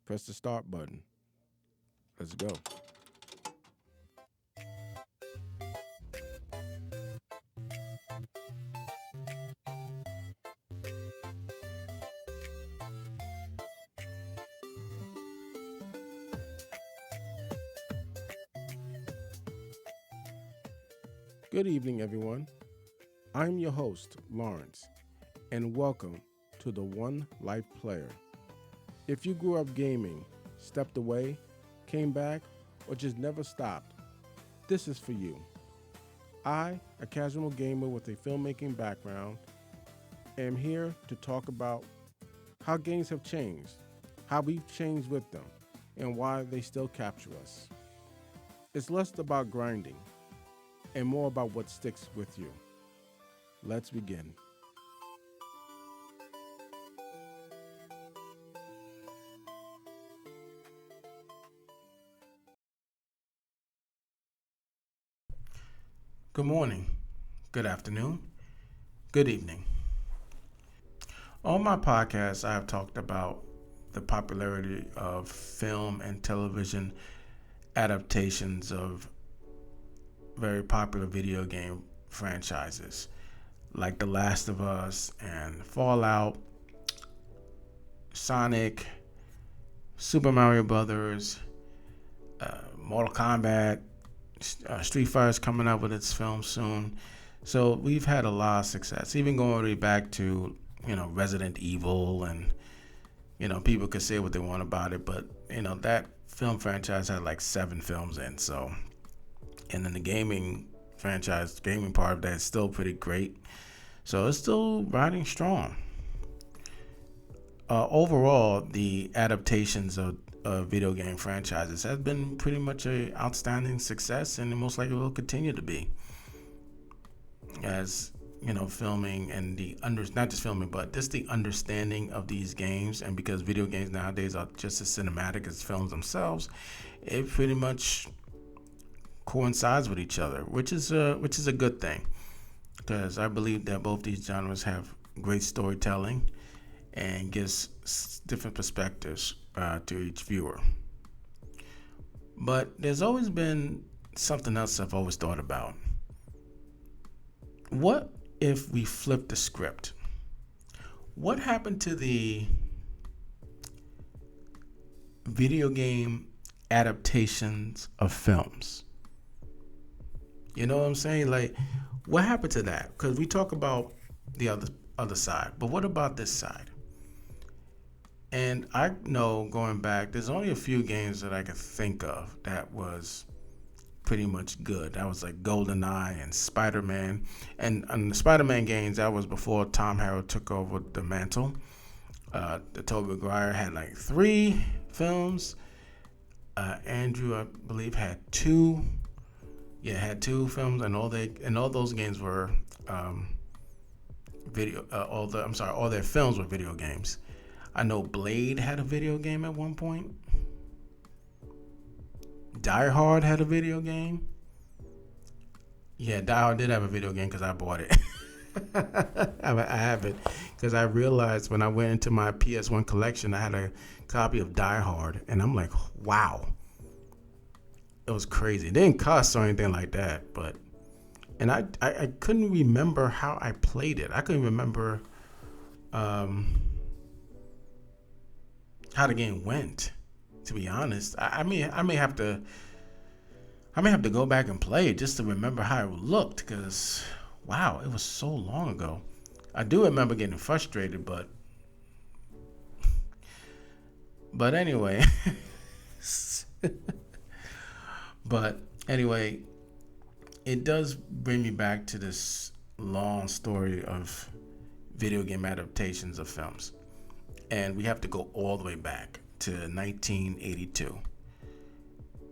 press the start button. Let's go. Good evening, everyone. I'm your host, Lawrence, and welcome to the One Life Player. If you grew up gaming, stepped away, came back, or just never stopped, this is for you. I, a casual gamer with a filmmaking background, am here to talk about how games have changed, how we've changed with them, and why they still capture us. It's less about grinding and more about what sticks with you. Let's begin. Good morning, good afternoon, good evening. On my podcast, I have talked about the popularity of film and television adaptations of very popular video game franchises like The Last of Us and Fallout, Sonic, Super Mario Brothers, Mortal Kombat, Street Fighter is coming out with its film soon. So we've had a lot of success, even going way back to Resident Evil, and people could say what they want about it, but that film franchise had like 7 films in. So, and then the gaming franchise, gaming part of that is still pretty great. So it's still riding strong. Overall, the adaptations of video game franchises has been pretty much a outstanding success, and it most likely will continue to be. As filming and not just filming, but just the understanding of these games, and because video games nowadays are just as cinematic as films themselves, it pretty much coincides with each other, which is a good thing, because I believe that both these genres have great storytelling and gives different perspectives to each viewer. But there's always been something else I've always thought about. What if we flip the script? What happened to the video game adaptations of films? You know what I'm saying? Like, what happened to that? Because we talk about the other side, but what about this side? And I know, going back, there's only a few games that I could think of that was pretty much good. That was like GoldenEye and Spider-Man. And the Spider-Man games, that was before Tom Harrell took over the mantle. The Tobey Maguire had like 3 films. Andrew, I believe, had 2. Yeah, had 2 films, and all those games were video. All their films were video games. I know Blade had a video game at one point. Die Hard had a video game. Yeah, Die Hard did have a video game because I bought it. I have it because I realized when I went into my PS1 collection, I had a copy of Die Hard, and I'm like, wow. It was crazy. It didn't cost or anything like that, but and I couldn't remember how I played it. I couldn't remember how the game went. To be honest, I may have to go back and play it just to remember how it looked, because wow, it was so long ago. I do remember getting frustrated, but anyway. But anyway, it does bring me back to this long story of video game adaptations of films. And we have to go all the way back to 1982.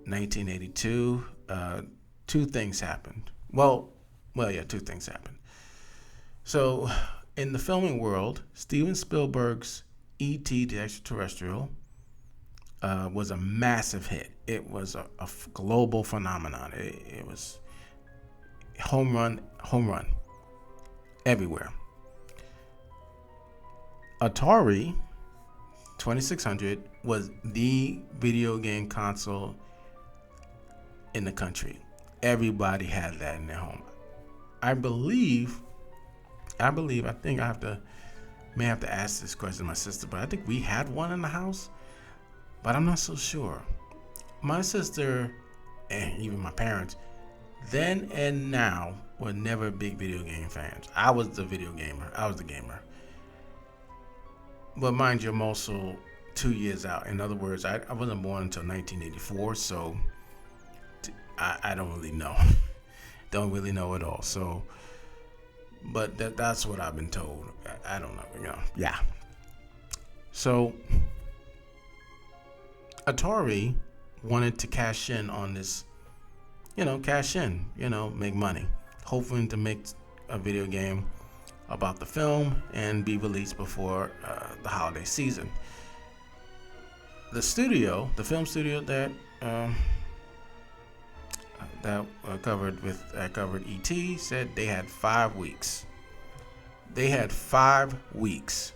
1982, 2 things happened. Yeah, 2 things happened. So, in the filming world, Steven Spielberg's E.T. the Extraterrestrial was a massive hit. It was a global phenomenon. It was home run everywhere. Atari 2600 was the video game console in the country. Everybody had that in their home. I think may have to ask this question to my sister, but I think we had one in the house, but I'm not so sure. My sister and even my parents, then and now, were never big video game fans. I was the video gamer. I was the gamer. But mind you, I'm also 2 years out. In other words, I wasn't born until 1984, so I don't really know. Don't really know at all. So, but that's what I've been told. I don't know, Yeah. So, Atari wanted to cash in on this, make money, hoping to make a video game about the film and be released before the holiday season. The film studio that covered E.T. said they had 5 weeks. They had 5 weeks.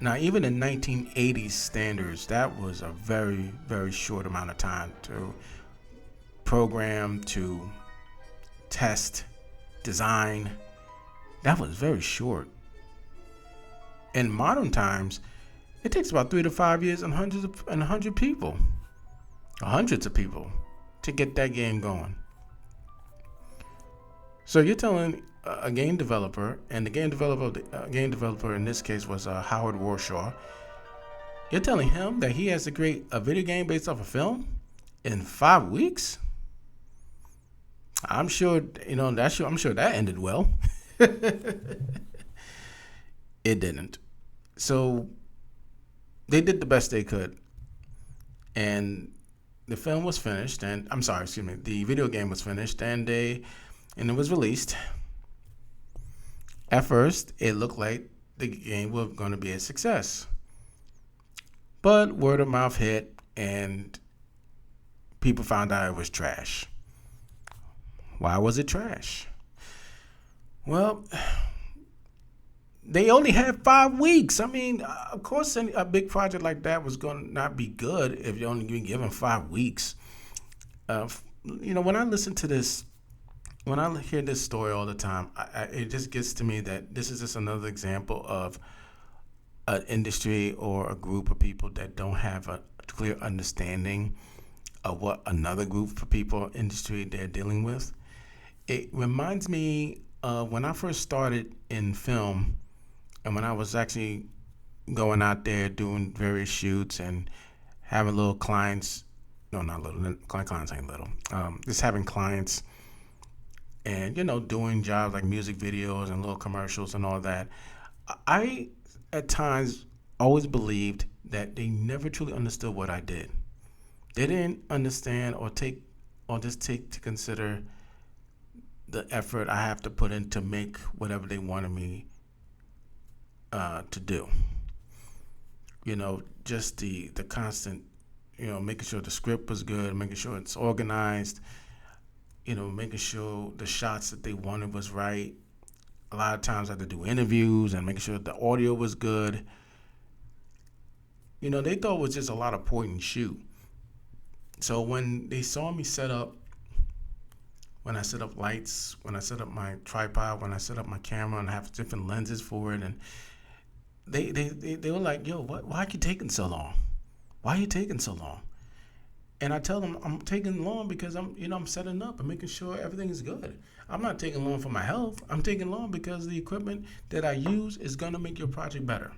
Now, even in 1980s standards, that was a very, very short amount of time to program, to test, design. That was very short. In modern times, it takes about 3 to 5 years and hundreds of people to get that game going. So you're telling a game developer, and the game developer in this case was Howard Warshaw. You're telling him that he has to create a video game based off a film in 5 weeks? I'm sure that ended well. It didn't. So they did the best they could, and the film was finished. And the video game was finished, and it was released. At first, it looked like the game was going to be a success, but word of mouth hit, and people found out it was trash. Why was it trash? Well, they only had 5 weeks. I mean, of course, a big project like that was going to not be good if you're only being given 5 weeks. When I listen to this, when I hear this story all the time, it just gets to me that this is just another example of an industry or a group of people that don't have a clear understanding of what another group of people, industry, they're dealing with. It reminds me of when I first started in film, and when I was actually going out there doing various shoots and having little clients. No, not little. Clients ain't little. Just having clients and, doing jobs like music videos and little commercials and all that. I, at times, always believed that they never truly understood what I did. They didn't understand or take to consider the effort I have to put in to make whatever they wanted me to do. Just the constant, making sure the script was good, making sure it's organized, making sure the shots that they wanted was right. A lot of times I had to do interviews and making sure the audio was good. They thought it was just a lot of point and shoot. So when they saw me when I set up lights, when I set up my tripod, when I set up my camera and I have different lenses for it, and they were like, "Yo, why are you taking so long? Why are you taking so long?" And I tell them I'm taking long because I'm setting up and making sure everything is good. I'm not taking long for my health. I'm taking long because the equipment that I use is gonna make your project better.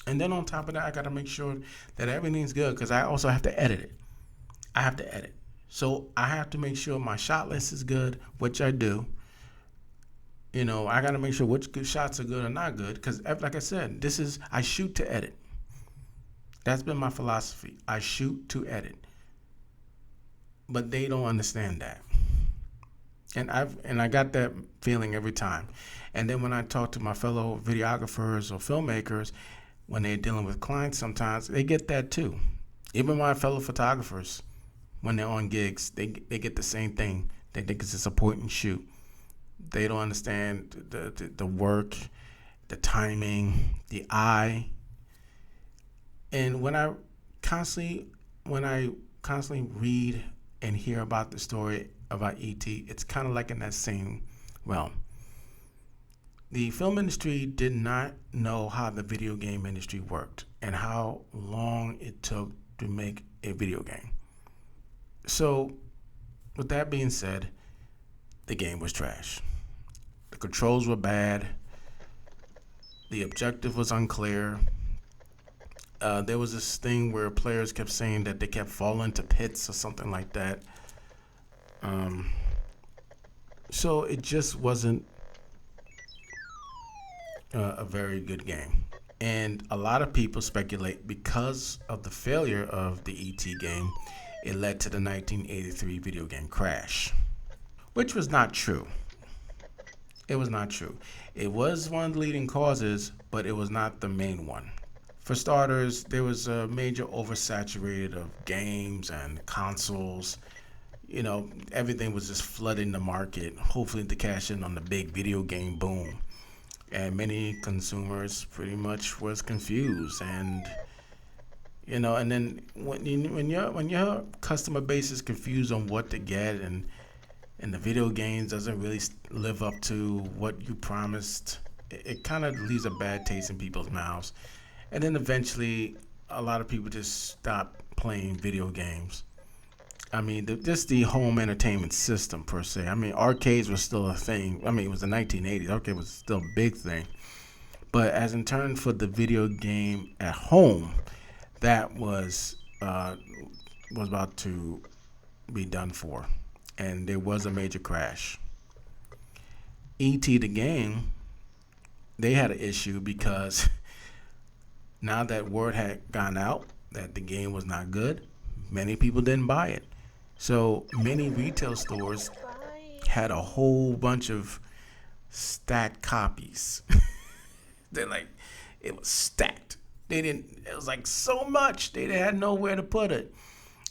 And then on top of that, I gotta make sure that everything's good because I also have to edit it. I have to edit. So I have to make sure my shot list is good, which I do. I got to make sure which good shots are good or not good because, like I said, I shoot to edit. That's been my philosophy. I shoot to edit. But they don't understand that. And I got that feeling every time. And then when I talk to my fellow videographers or filmmakers, when they're dealing with clients sometimes, they get that too. Even my fellow photographers, when they're on gigs, they get the same thing. They think it's just a point and shoot. They don't understand the work, the timing, the eye, And constantly, when I constantly read and hear about the story about ET, it's kind of like in that same realm. The film industry did not know how the video game industry worked and how long it took to make a video game. So, with that being said, the game was trash. The controls were bad. The objective was unclear. There was this thing where players kept saying that they kept falling into pits or something like that. Um, so it just wasn't a very good game. And a lot of people speculate because of the failure of the ET game, it led to the 1983 video game crash, which was not true. It was not true. It was one of the leading causes, but it was not the main one. For starters, there was a major oversaturated of games and consoles. Everything was just flooding the market, hopefully to cash in on the big video game boom. And many consumers pretty much was confused, and then when your customer base is confused on what to get, and the video games doesn't really live up to what you promised, it kind of leaves a bad taste in people's mouths. And then eventually, a lot of people just stop playing video games. I mean, just the home entertainment system per se. I mean, arcades were still a thing. I mean, it was the 1980s. Arcade was still a big thing. But as in turn for the video game at home, that was about to be done for, and there was a major crash. ET the game, they had an issue because now that word had gone out that the game was not good, many people didn't buy it. So many retail stores had a whole bunch of stacked copies. They're like, it was stacked. They didn't. It was like so much. They had nowhere to put it,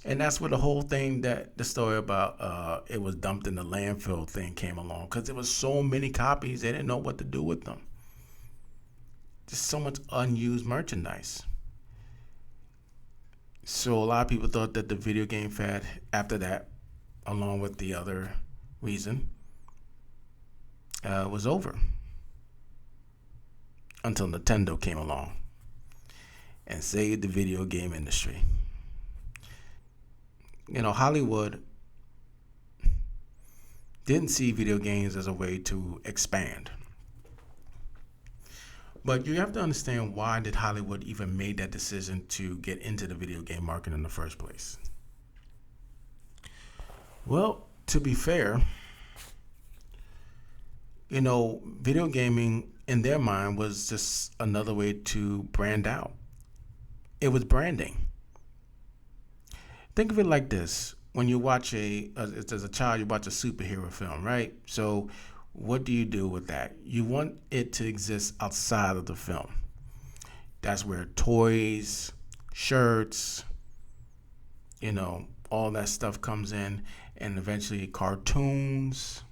and that's where the whole thing that the story about it was dumped in the landfill thing came along because there was so many copies. They didn't know what to do with them. Just so much unused merchandise. So a lot of people thought that the video game fad after that, along with the other reason, was over until Nintendo came along and saved the video game industry. Hollywood didn't see video games as a way to expand. But you have to understand, why did Hollywood even make that decision to get into the video game market in the first place? Well, to be fair, video gaming in their mind was just another way to brand out. It was branding. Think of it like this. When you watch as a child, you watch a superhero film, right? So what do you do with that? You want it to exist outside of the film. That's where toys, shirts, all that stuff comes in, and eventually cartoons,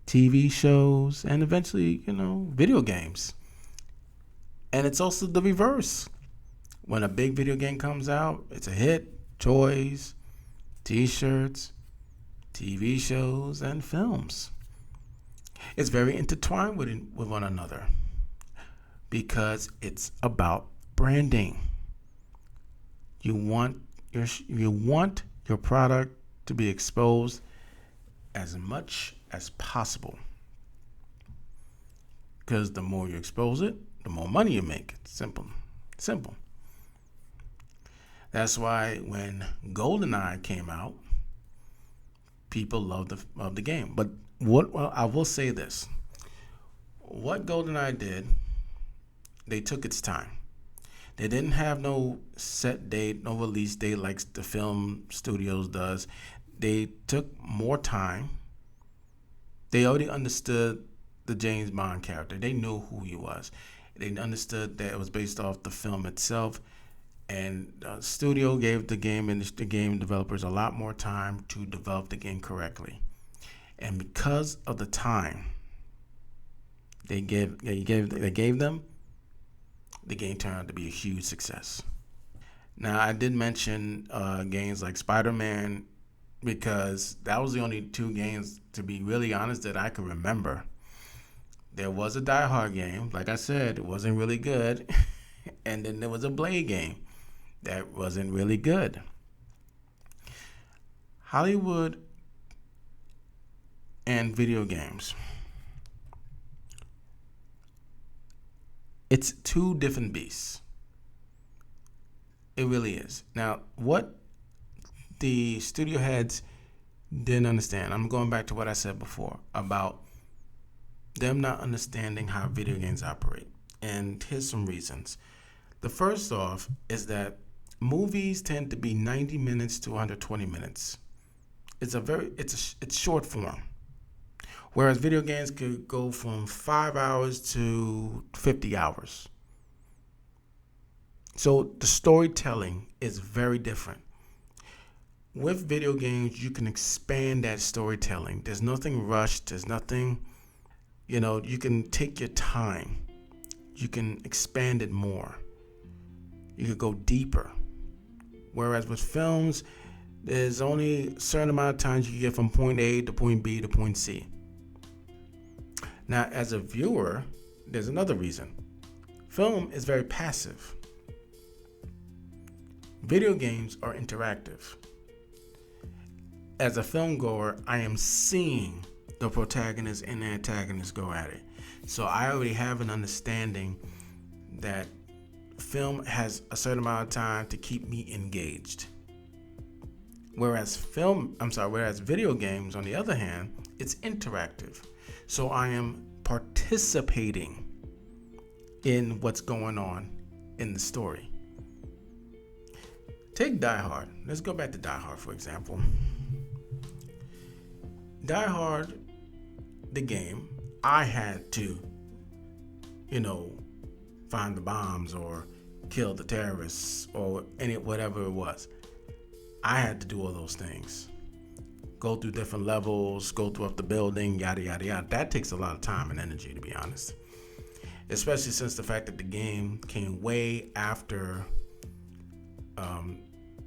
TV shows, and eventually, video games. And it's also the reverse. When a big video game comes out, it's a hit. Toys, t-shirts, TV shows, and films. It's very intertwined with one another because it's about branding. You want your product to be exposed as much as possible, because the more you expose it, the more money you make. It's simple. That's why when GoldenEye came out, people loved the game. But I will say this: what GoldenEye did, they took its time. They didn't have no set date, no release date like the film studios does. They took more time. They already understood the James Bond character. They knew who he was. They understood that it was based off the film itself. And the studio gave the game developers a lot more time to develop the game correctly. And because of the time they gave them, the game turned out to be a huge success. Now, I did mention games like Spider-Man because that was the only two games, to be really honest, that I can remember. There was a Die Hard game, like I said, it wasn't really good. And then there was a Blade game that wasn't really good. Hollywood and video games. It's two different beasts. It really is. Now, what the studio heads didn't understand, I'm going back to what I said before about them not understanding how video games operate. And here's some reasons. The first off is that movies tend to be 90 minutes to 120 minutes. It's short form. Whereas video games could go from 5 hours to 50 hours. So the storytelling is very different. With video games, you can expand that storytelling. There's nothing rushed. There's nothing, you can take your time. You can expand it more. You could go deeper. Whereas with films, there's only a certain amount of times you can get from point A to point B to point C. Now, as a viewer, there's another reason. Film is very passive. Video games are interactive. As a film goer, I am seeing the protagonist and the antagonist go at it. So I already have an understanding that film has a certain amount of time to keep me engaged. Whereas video games, on the other hand, it's interactive. So I am participating in what's going on in the story. Take Die Hard. Let's go back to Die Hard, for example. Die Hard, the game, I had to, find the bombs or kill the terrorists or whatever it was. I had to do all those things. Go through different levels, go through up the building, yada, yada, yada. That takes a lot of time and energy, to be honest. Especially since the fact that the game came way after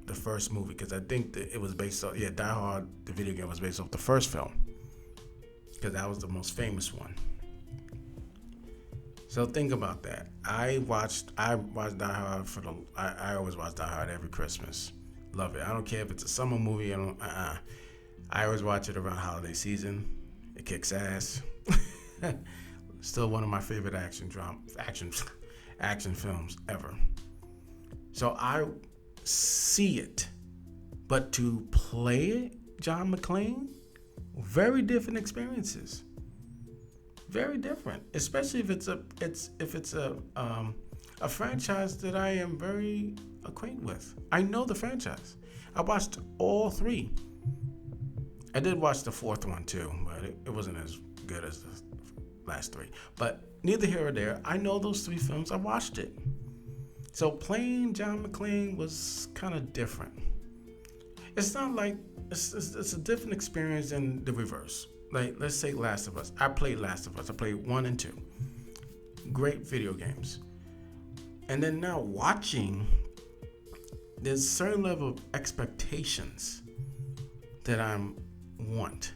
the first movie, because I think that it was based off, Die Hard, the video game was based off the first film, because that was the most famous one. So think about that. I watched Die Hard I always watch Die Hard every Christmas. Love it. I don't care if it's a summer movie. I always watch it around holiday season. It kicks ass. Still one of my favorite action films ever. So I see it, but to play it, John McClane, very different experiences. Very different, especially if it's a franchise that I am very acquainted with. I know the franchise. I watched all three. I did watch the fourth one too, but it wasn't as good as the last three. But neither here or there. I know those three films. I watched it. So playing John McClane was kind of different. It's not like it's a different experience than the reverse. Like, let's say Last of Us. I played Last of Us. I played 1 and 2. Great video games. And then now watching, there's a certain level of expectations that I want.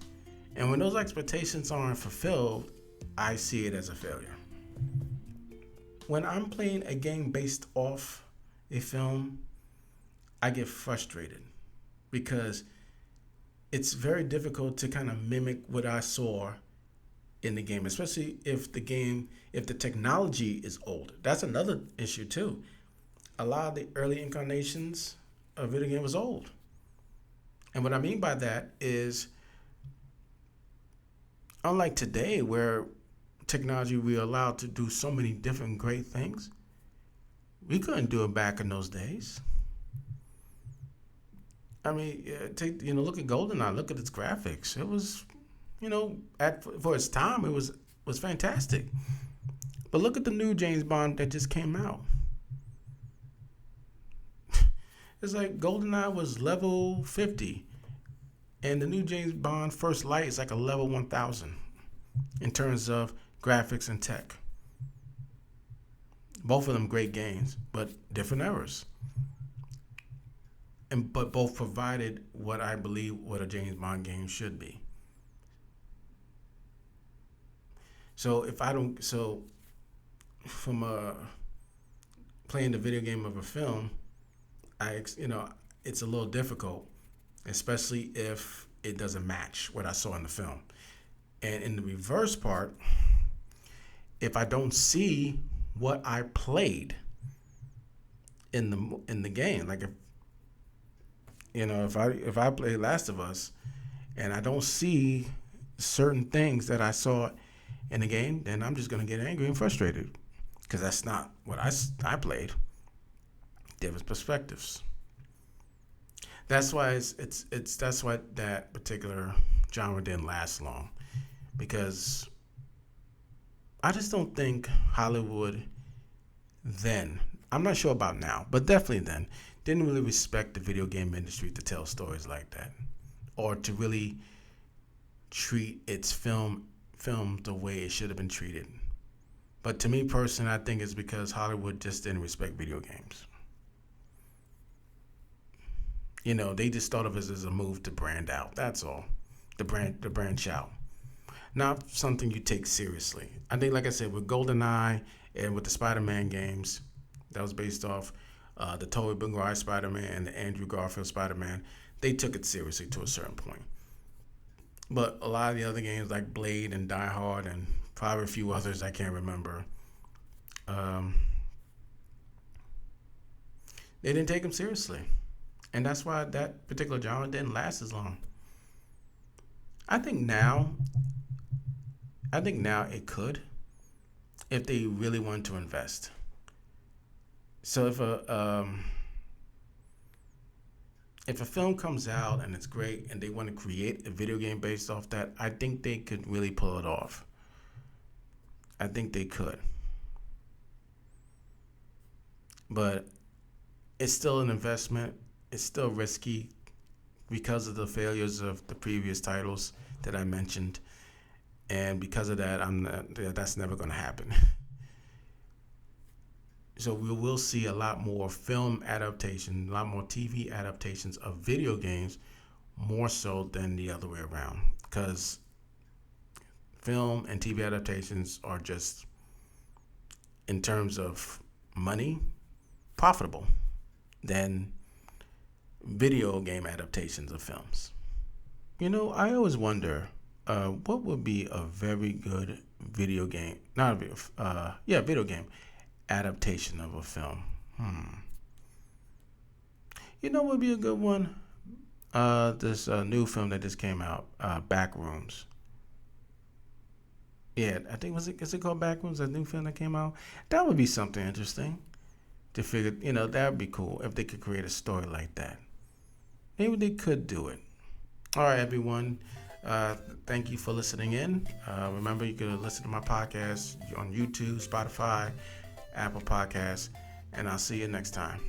And when those expectations aren't fulfilled, I see it as a failure. When I'm playing a game based off a film, I get frustrated because it's very difficult to kind of mimic what I saw in the game, especially if the technology is old. That's another issue too. A lot of the early incarnations of video game was old. And what I mean by that is, unlike today where technology, we are allowed to do so many different great things, we couldn't do it back in those days. I mean, look at GoldenEye. Look at its graphics. It was, for its time, it was fantastic. But look at the new James Bond that just came out. It's like GoldenEye was level 50, and the new James Bond First Light is like a level 1000 in terms of graphics and tech. Both of them great games, but different eras. But both provided what I believe what a James Bond game should be. So if I don't, so from playing the video game of a film, it's a little difficult, especially if it doesn't match what I saw in the film. And in the reverse part, if I don't see what I played in the game, like if I play Last of Us and I don't see certain things that I saw in the game, then I'm just gonna get angry and frustrated because that's not what I played. Different perspectives. That's why that's why that particular genre didn't last long, because I just don't think Hollywood then, I'm not sure about now, but definitely then, didn't really respect the video game industry to tell stories like that, or to really treat its film the way it should have been treated. But to me personally, I think it's because Hollywood just didn't respect video games. They just thought of it as a move to brand out. That's all. The branch out. Not something you take seriously. I think, like I said, with GoldenEye and with the Spider-Man games, that was based off the Tobey Maguire Spider-Man and the Andrew Garfield Spider-Man, they took it seriously to a certain point. But a lot of the other games like Blade and Die Hard and probably a few others I can't remember, they didn't take them seriously. And that's why that particular genre didn't last as long. I think now it could, if they really wanted to invest. So if a film comes out and it's great and they want to create a video game based off that, I think they could really pull it off. I think they could. But it's still an investment. It's still risky because of the failures of the previous titles that I mentioned. And because of that, that's never going to happen. So we will see a lot more film adaptation, a lot more TV adaptations of video games, more so than the other way around. Because film and TV adaptations are just, in terms of money, profitable than video game adaptations of films. I always wonder what would be a very good video game, not a video, video game adaptation of a film. What would be a good one? This new film that just came out, Backrooms. Yeah, I think is it called Backrooms? A new film that came out. That would be something interesting to figure. That would be cool if they could create a story like that. Maybe they could do it. All right, everyone. Thank you for listening in. Remember, you can listen to my podcast on YouTube, Spotify, Apple Podcasts, and I'll see you next time.